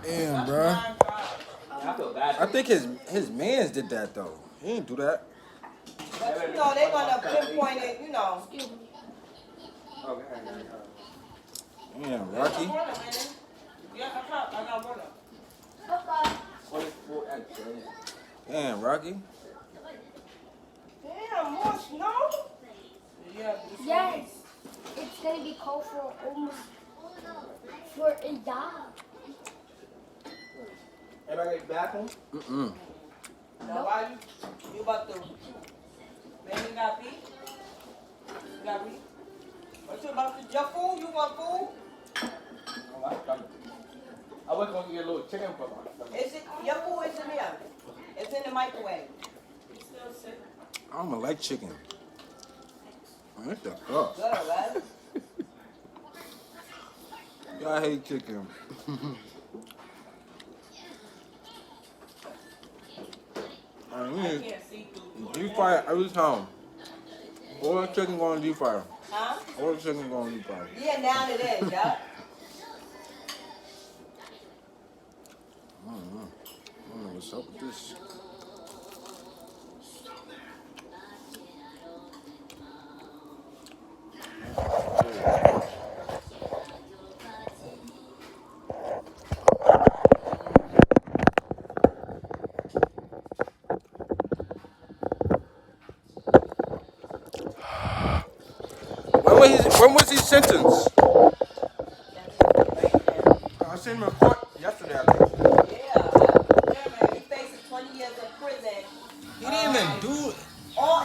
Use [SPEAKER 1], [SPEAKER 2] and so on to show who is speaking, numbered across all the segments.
[SPEAKER 1] Damn, bro.
[SPEAKER 2] I feel bad.
[SPEAKER 1] I think his mans did that though. He didn't do that.
[SPEAKER 3] But you know, they're gonna pinpoint it, you know.
[SPEAKER 1] Damn, Rocky.
[SPEAKER 3] Yeah, I got water.
[SPEAKER 1] Damn, Rocky.
[SPEAKER 3] Damn, more snow? Yeah.
[SPEAKER 4] Yes. It's gonna be cold for almost for a dog.
[SPEAKER 2] Everybody get bathroom?
[SPEAKER 1] Mm-mm.
[SPEAKER 3] Now why you about to, man, you got pee? You got pee? What you about to, your food? You want food?
[SPEAKER 2] Oh, I'm coming. I was going to get a little chicken for my
[SPEAKER 3] Is it, your food is in there. It's in the microwave. You still sick?
[SPEAKER 1] I don't even like chicken. What the fuck?
[SPEAKER 3] Good, right?
[SPEAKER 1] I hate chicken.
[SPEAKER 3] I can't see through.
[SPEAKER 1] Deep fry every time. All the chicken going to deep fryer.
[SPEAKER 3] Huh?
[SPEAKER 1] All the chicken going to deep fryer.
[SPEAKER 3] Yeah, now it is, yeah.
[SPEAKER 1] I don't know what's up with this. When was he sentenced? I seen him in court yesterday, I think.
[SPEAKER 3] Yeah, man, he faces 20 years in prison.
[SPEAKER 1] He didn't even do it.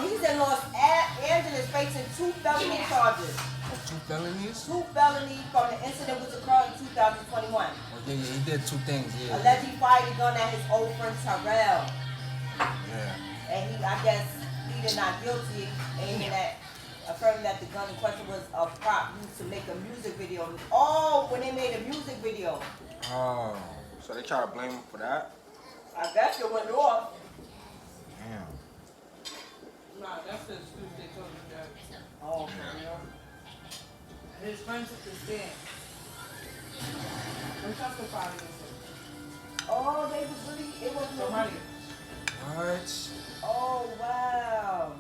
[SPEAKER 3] He's in Los Angeles facing 2 felony charges.
[SPEAKER 1] Oh, 2 felonies?
[SPEAKER 3] 2 felonies from the incident which occurred in 2021.
[SPEAKER 1] Oh, yeah, he did 2 things, yeah.
[SPEAKER 3] Allegedly fired a gun at his old friend Tyrell.
[SPEAKER 1] Yeah.
[SPEAKER 3] And he, I guess, pleaded not guilty, aiming at affirming that the gun in question was a prop used to make a music video. Oh, when they made a music video.
[SPEAKER 1] Oh, so they try to blame him for that?
[SPEAKER 3] I guess it went off.
[SPEAKER 1] Damn.
[SPEAKER 3] Nah, that's the excuse they told me that. Oh, yeah. His friends is dead. They testified against him. Oh, they was really, it was somebody.
[SPEAKER 1] What?
[SPEAKER 3] Oh, wow.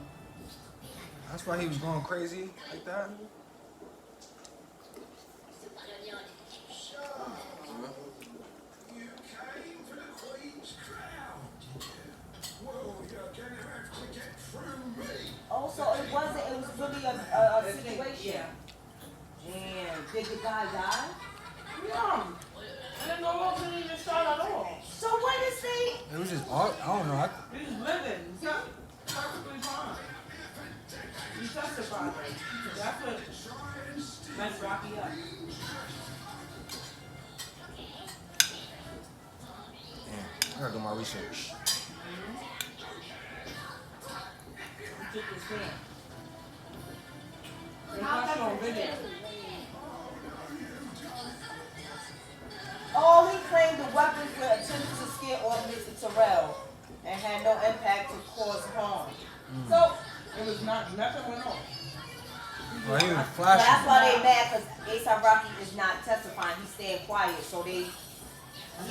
[SPEAKER 1] That's why he was going crazy like that?
[SPEAKER 3] Oh, so it wasn't, it was really a situation. Damn, did the guy die? Yeah. I didn't know what was even start at all. So what is he?
[SPEAKER 1] It was just, I don't know.
[SPEAKER 3] He's living. He's perfectly fine. He testified. That's what messed Rocky up.
[SPEAKER 1] Damn, I gotta do my research.
[SPEAKER 3] He took his stand. It's not on video. Oh, he claimed the weapons were attempted to scare off Mr. Terrell and had no impact to cause harm. So it was nothing went on.
[SPEAKER 1] Well, he was flashing.
[SPEAKER 3] That's why they mad, because A$AP Rocky is not testifying. He's staying quiet, so he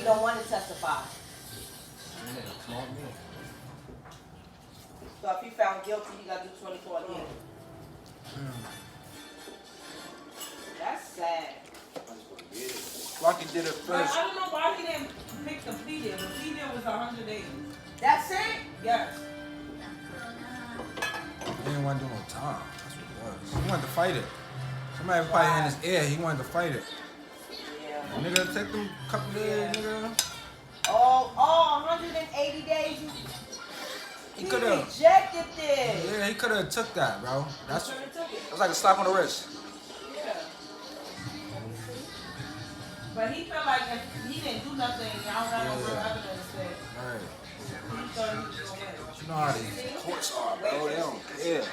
[SPEAKER 3] don't want to testify. So if he found guilty, he got to do 24 years. That's sad.
[SPEAKER 1] Rocky did it
[SPEAKER 3] But
[SPEAKER 1] first.
[SPEAKER 3] I don't know why he didn't pick the plea deal. The plea deal was 100 days. That's it? Yes.
[SPEAKER 1] He didn't want to do no time. That's what it was. He wanted to fight it. Somebody probably in his ear, he wanted to fight it.
[SPEAKER 3] Yeah.
[SPEAKER 1] Nigga, take them couple days, nigga.
[SPEAKER 3] Oh, 180 days. He
[SPEAKER 1] could have
[SPEAKER 3] rejected this.
[SPEAKER 1] Yeah, he could have took that, bro. That's
[SPEAKER 3] He took it.
[SPEAKER 1] like a slap on the wrist.
[SPEAKER 3] Yeah. But he felt like if he didn't do nothing, I don't got no real evidence that
[SPEAKER 1] Right.
[SPEAKER 3] he thought he was going to win.
[SPEAKER 1] You know how these courts are, bro. They don't care.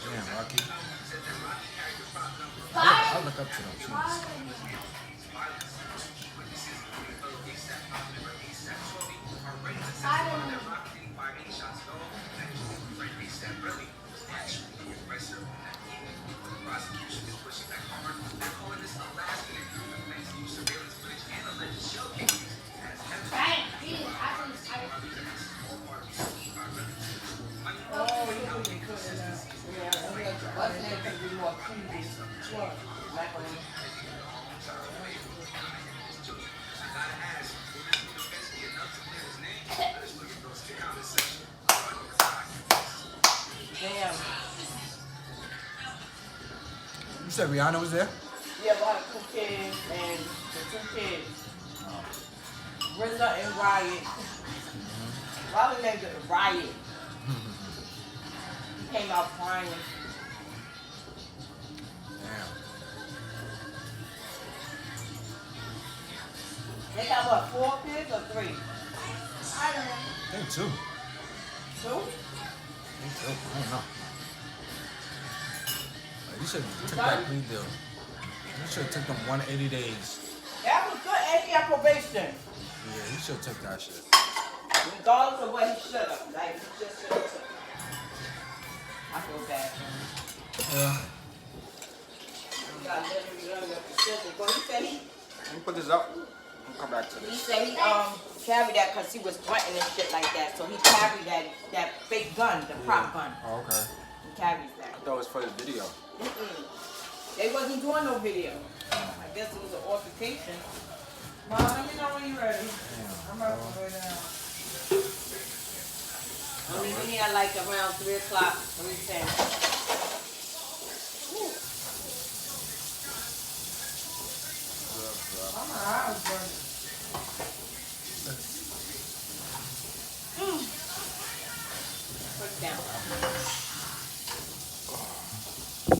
[SPEAKER 1] Damn, Rocky. I look up to them, too. said Rihanna was there?
[SPEAKER 3] Yeah, but her 2 kids and the 2 kids. RZA and Riot. Why would they named it Riot? He came out crying.
[SPEAKER 1] Damn.
[SPEAKER 3] They got what, 4 kids or 3?
[SPEAKER 4] I don't know.
[SPEAKER 1] I think 2.
[SPEAKER 3] 2?
[SPEAKER 1] I don't know. Like, you should have took that plea deal. You should have took them 180 days.
[SPEAKER 3] That was good, and he had probation.
[SPEAKER 1] Yeah, you should have took that shit.
[SPEAKER 3] Regardless of what he should have. Like, he just should have took it. I feel bad for him.
[SPEAKER 1] Yeah.
[SPEAKER 3] He got literally running up the system. But he said
[SPEAKER 2] Let me put this up. I'll come back to
[SPEAKER 3] he
[SPEAKER 2] this.
[SPEAKER 3] said he carried that because he was threatening and shit like that. So he carried that fake gun, the prop gun.
[SPEAKER 1] Oh, okay.
[SPEAKER 3] He carries that.
[SPEAKER 2] I thought it was for the video.
[SPEAKER 3] They wasn't doing no video. I guess it was an altercation. Mom, let me know when you're ready.
[SPEAKER 1] Damn.
[SPEAKER 3] I'm about to go down. I'm in here like around 3 o'clock, 3:10. My eyes burning. Put it down.